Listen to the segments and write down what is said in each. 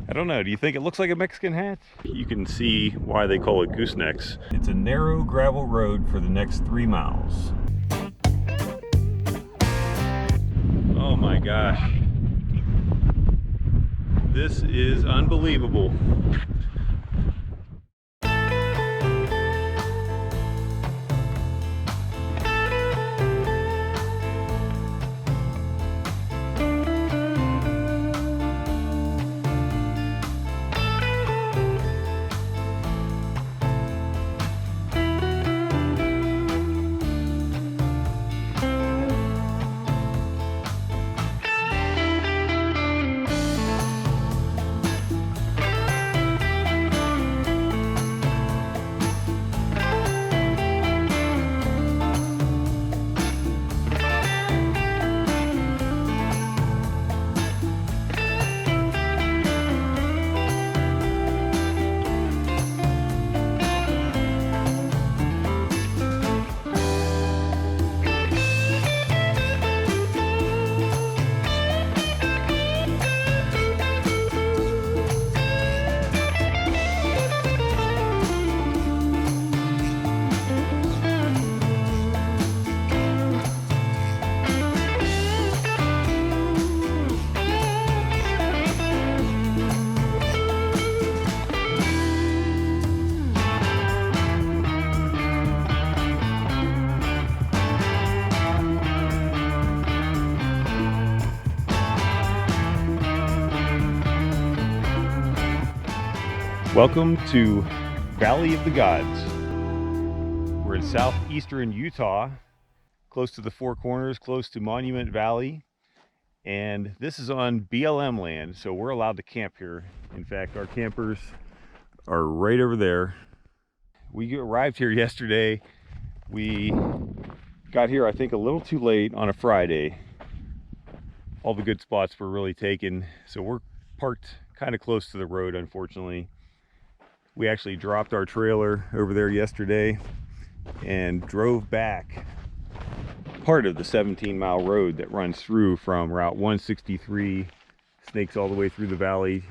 I don't know, do you think it looks like a Mexican hat? You can see why they call it goosenecks. It's a narrow gravel road for the next 3 miles. Oh my gosh. This is unbelievable. Welcome to Valley of the Gods. We're in southeastern Utah, close to the Four Corners, close to Monument Valley, and this is on BLM land, so we're allowed to camp here. In fact, our campers are right over there. We arrived here yesterday. We got here, I think, a little too late on a Friday. All the good spots were really taken, so we're parked kind of close to the road, unfortunately. We actually dropped our trailer over there yesterday and drove back part of the 17-mile road that runs through from Route 163, snakes all the way through the valley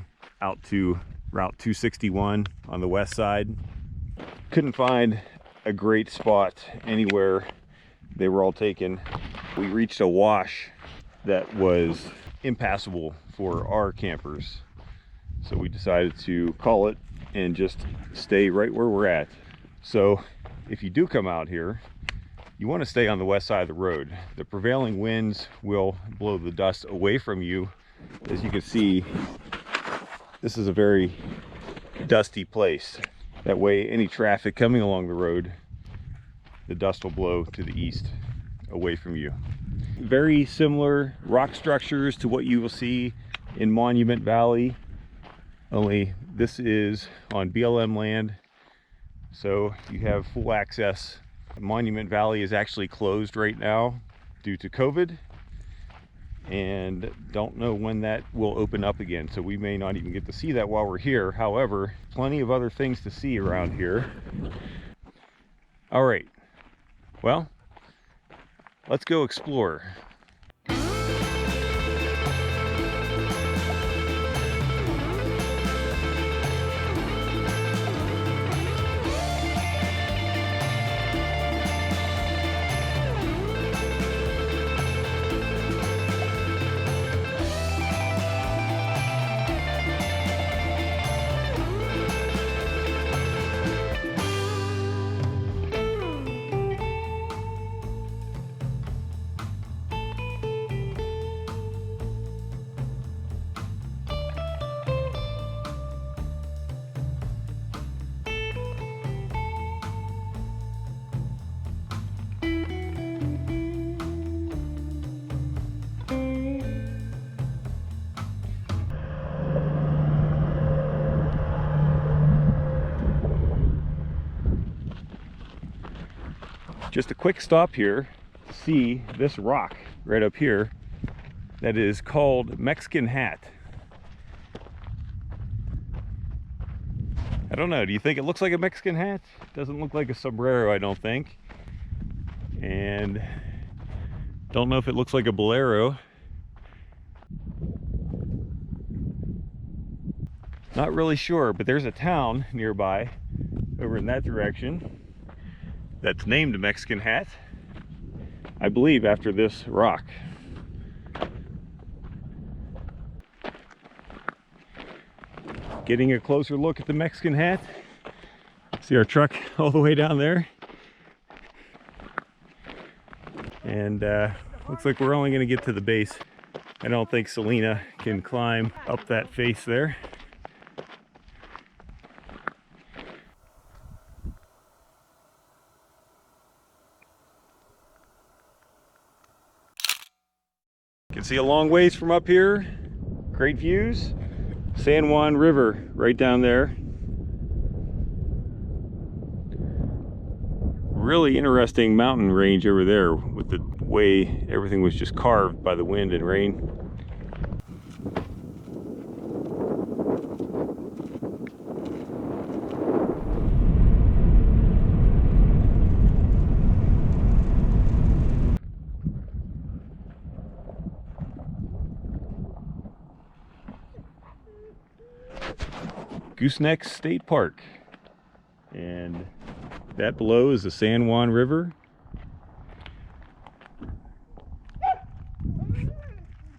out to Route 261 on the west side. Couldn't find a great spot anywhere. They were all taken. We reached a wash that was impassable for our campers, so we decided to call it and just stay right where we're at. So if you do come out here, you want to stay on the west side of the road. The prevailing winds will blow the dust away from you. As you can see, this is a very dusty place. That way, any traffic coming along the road, the dust will blow to the east, away from you. Very similar rock structures to what you will see in Monument Valley, only this is on BLM land, so you have full access. Monument Valley is actually closed right now due to COVID, and don't know when that will open up again, so we may not even get to see that while we're here. However, plenty of other things to see around here. All right, well, let's go explore. Just a quick stop here to see this rock right up here that is called Mexican hat. I don't know, do you think it looks like a Mexican hat? It doesn't look like a sombrero, I don't think. And don't know if it looks like a bolero. Not really sure, but there's a town nearby over in that direction that's named Mexican Hat, I believe after this rock. Getting a closer look at the Mexican Hat. See our truck all the way down there. And looks like we're only going to get to the base. I don't think Selena can climb up that face there. You can see a long ways from up here. Great views. San Juan River right down there. Really interesting mountain range over there with the way everything was just carved by the wind and rain. Goosenecks State Park, and that below is the San Juan River.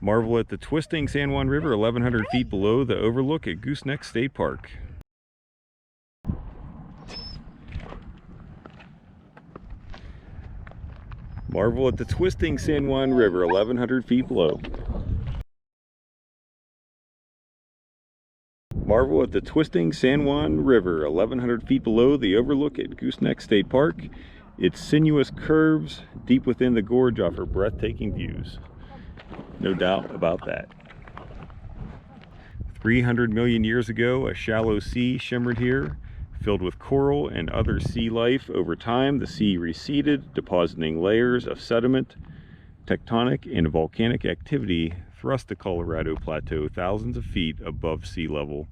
Marvel at the twisting San Juan River 1,100 feet below the overlook at Goosenecks State Park. Marvel at the twisting San Juan River 1,100 feet below. Marvel at the twisting San Juan River 1,100 feet below the overlook at Goosenecks State Park. Its sinuous curves deep within the gorge offer breathtaking views. No doubt about that. 300 million years ago, a shallow sea shimmered here, filled with coral and other sea life. Over time, the sea receded, depositing layers of sediment. Tectonic and volcanic activity thrust the Colorado Plateau thousands of feet above sea level,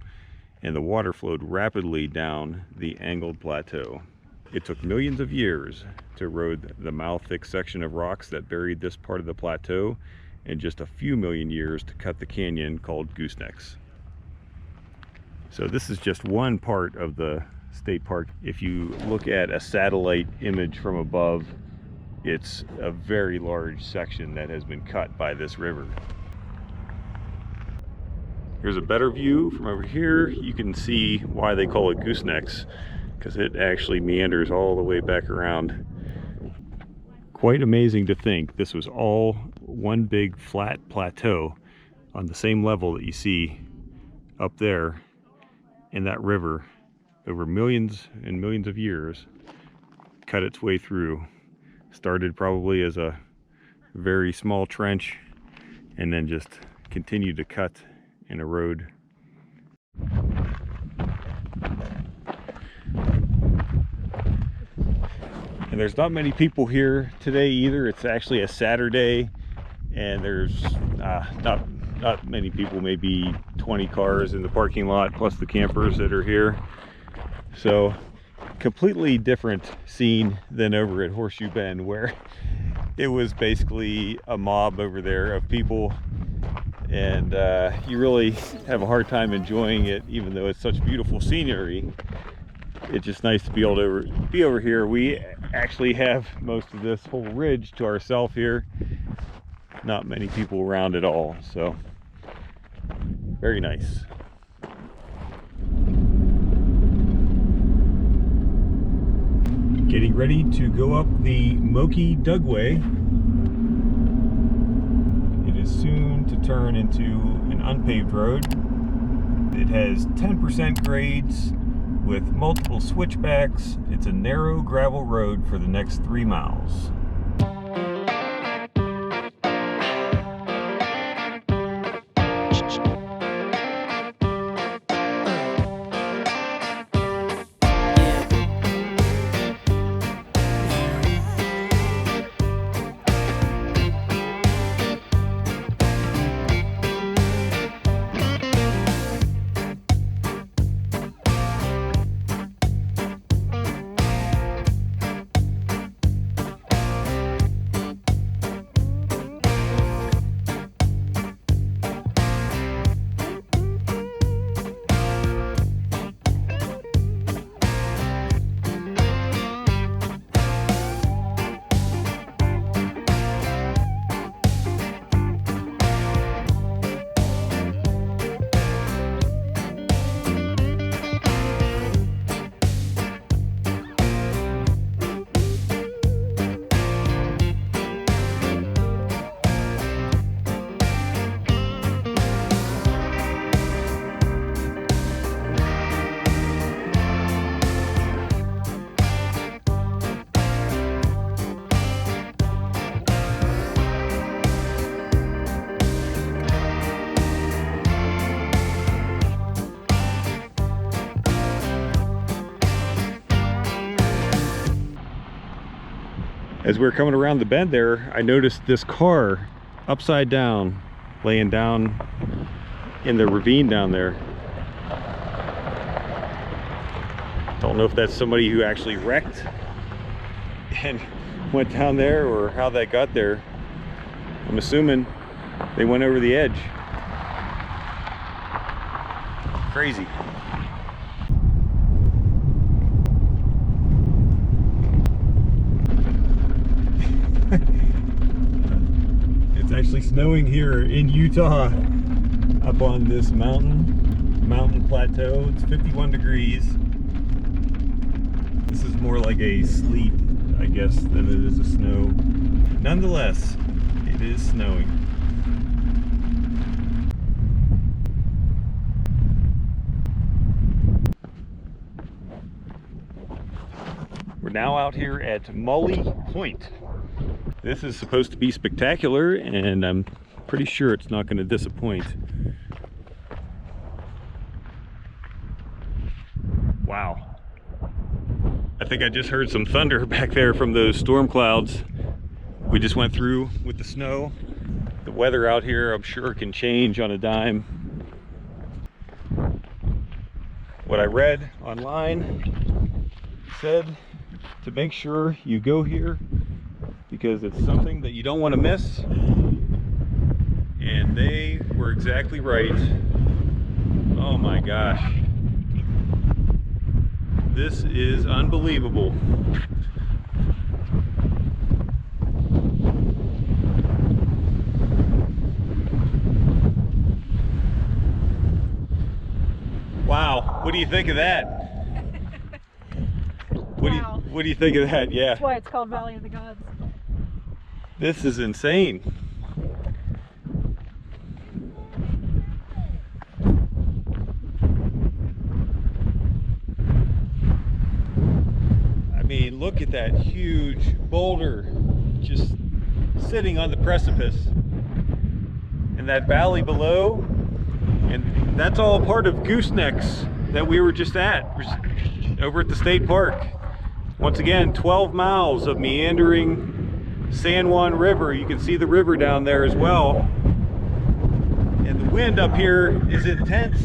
and the water flowed rapidly down the angled plateau. It took millions of years to erode the mile-thick section of rocks that buried this part of the plateau, and just a few million years to cut the canyon called Goosenecks. So this is just one part of the state park. If you look at a satellite image from above, it's a very large section that has been cut by this river. Here's a better view from over here. You can see why they call it Goosenecks, because it actually meanders all the way back around. Quite amazing to think this was all one big flat plateau on the same level that you see up there in that river over millions and millions of years, cut its way through. Started probably as a very small trench and then just continued to cut and erode. And there's not many people here today either. It's actually a Saturday, and there's not many people, maybe 20 cars in the parking lot plus the campers that are here. So completely different scene than over at Horseshoe Bend, where it was basically a mob over there of people, and you really have a hard time enjoying it, even though it's such beautiful scenery. It's just nice to be able to be over here. We actually have most of this whole ridge to ourselves here. Not many people around at all, so very nice. Getting ready to go up the Moki Dugway. It is soon to turn into an unpaved road. It has 10% grades with multiple switchbacks. It's a narrow gravel road for the next 3 miles. As we were coming around the bend there, I noticed this car upside down, laying down in the ravine down there. Don't know if that's somebody who actually wrecked and went down there or how that got there. I'm assuming they went over the edge. Crazy. It's actually snowing here in Utah up on this mountain plateau. It's 51 degrees. This is more like a sleet, I guess, than it is a snow. Nonetheless, it is snowing. We're now out here at Muley Point. This is supposed to be spectacular, and I'm pretty sure it's not going to disappoint. Wow. I think I just heard some thunder back there from those storm clouds we just went through with the snow. The weather out here, I'm sure, can change on a dime. What I read online said to make sure you go here because it's something that you don't want to miss. And they were exactly right. Oh my gosh. This is unbelievable. Wow, what do you think of that? What do you think of that? Yeah. That's why it's called Valley of the Gods. This is insane. I mean, look at that huge boulder just sitting on the precipice. And that valley below, and that's all part of Goosenecks that we were just at, over at the state park. Once again, 12 miles of meandering San Juan River. You can see the river down there as well. And the wind up here is intense.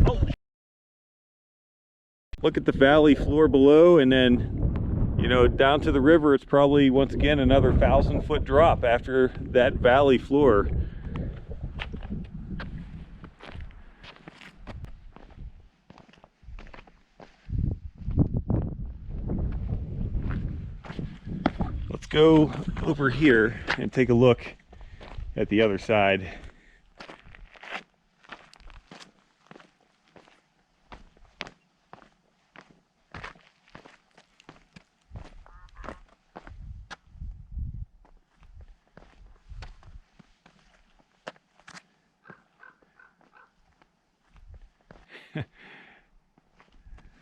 Oh. Look at the valley floor below, and then, you know, down to the river, it's probably, once again, another 1,000-foot drop after that valley floor. Let's go over here and take a look at the other side.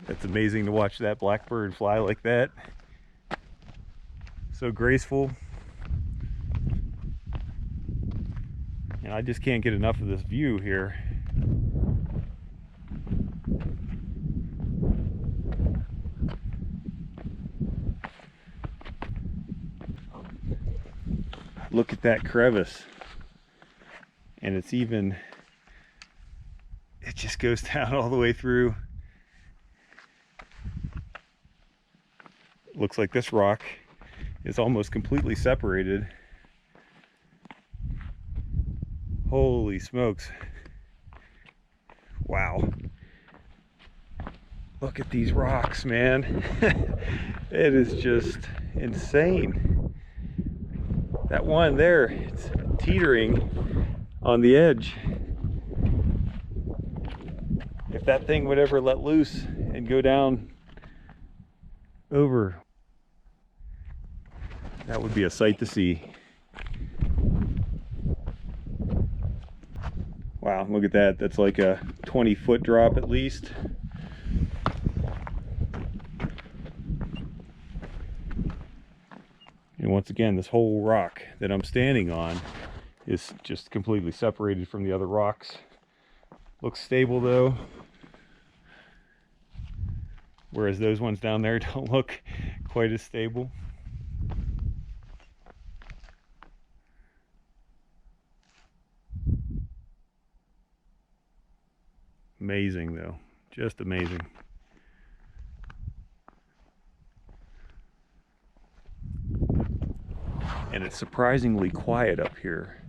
It's amazing to watch that blackbird fly like that. So graceful. And I just can't get enough of this view here. Look at that crevice. And it's even, it just goes down all the way through. Looks like this rock is almost completely separated. Holy smokes. Wow. Look at these rocks, man. It is just insane. That one there, it's teetering on the edge. If that thing would ever let loose and go down over, that would be a sight to see. Wow, look at that. That's like a 20-foot drop at least. And once again, this whole rock that I'm standing on is just completely separated from the other rocks. Looks stable though. whereas those ones down there don't look quite as stable. Amazing though, just amazing. And it's surprisingly quiet up here.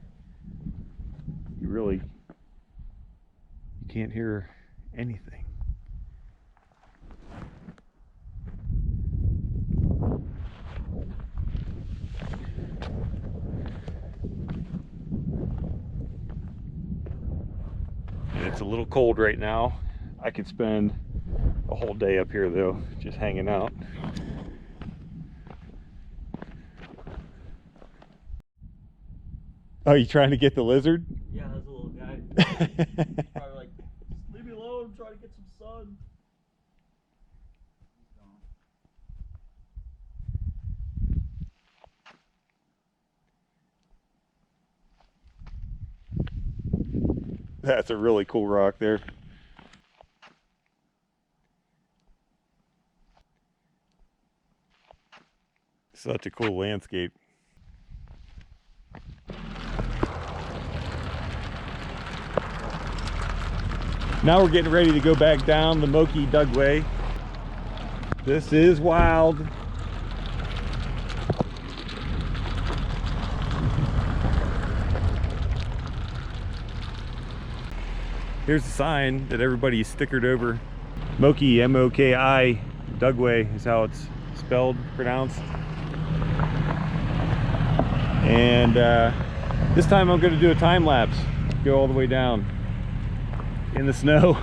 You can't hear anything. And it's a little cold right now. I could spend a whole day up here though, just hanging out. Oh, you trying to get the lizard? Yeah, that's a little guy. Probably like, leave me alone, I'm trying to get some sun. That's a really cool rock there. Such a cool landscape. Now we're getting ready to go back down the Moki Dugway. This is wild. Here's the sign that everybody stickered over. Moki, M-O-K-I, Dugway is how it's spelled, pronounced. And this time I'm going to do a time lapse. Go all the way down in the snow.